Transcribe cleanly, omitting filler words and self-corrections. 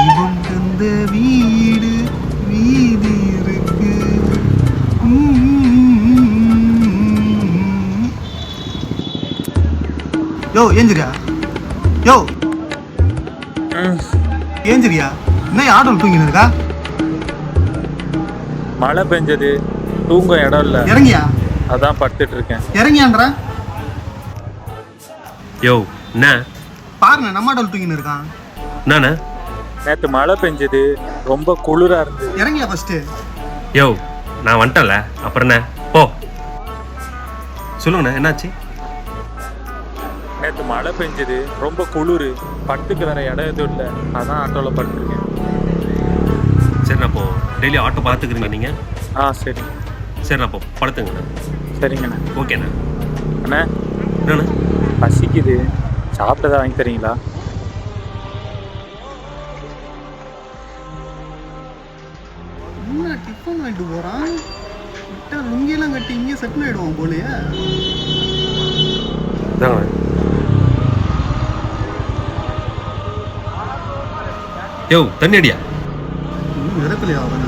தெய்வம் தந்த வீடு வீதி இருக்கு. யோ ஏஞ்சிரியா? யோ ஏஞ்சிரியா? என்ன ஆட்டோல தூங்கின்னு இருக்கா? மழை பெஞ்சது, தூங்க இடம் இல்ல, இறங்கியா? அதான் படுத்துட்டு இருக்கேன். இறங்கியான்ற யோ என்ன பாருங்க, நம்ம ஆட்டோல தூங்கின்னு இருக்கான். என்னண்ணே? நேற்று மழை பெஞ்சது, ரொம்ப குளிரா இருந்தது. இறங்கியா ஃபர்ஸ்ட்? யோ நான் வந்துட்டேன்ல, அப்புறம் என்ன? போ சொல்லுங்கண்ணே, என்னாச்சு? நேற்று மழை பெஞ்சது, ரொம்ப குளிர், படுத்துக்கு வேற இடம் எதுவும் இல்லை, அதான் ஆட்டோவில் படுத்துருக்கேன். சரிண்ணா, போ டெய்லி ஆட்டோ பார்த்துக்கிறீங்க நீங்கள்? சரி. சரிண்ணா, போ படுத்துங்கண்ணே. சரிங்கண்ணே. ஓகேண்ணா. அண்ணே, என்னண்ணே? பசிக்குது, சாப்பிட்டதா வாங்கி தரீங்களா? என்ன டிஃபன் வாங்கிட்டு போறான்? விட்டா லுங்கியெல்லாம் கட்டி இங்கே செட்டில் ஆயிடுவான் போலயே. இதாங்கண்ணே. யோ தண்ணி அடியா? இறக்கலையா அவன்?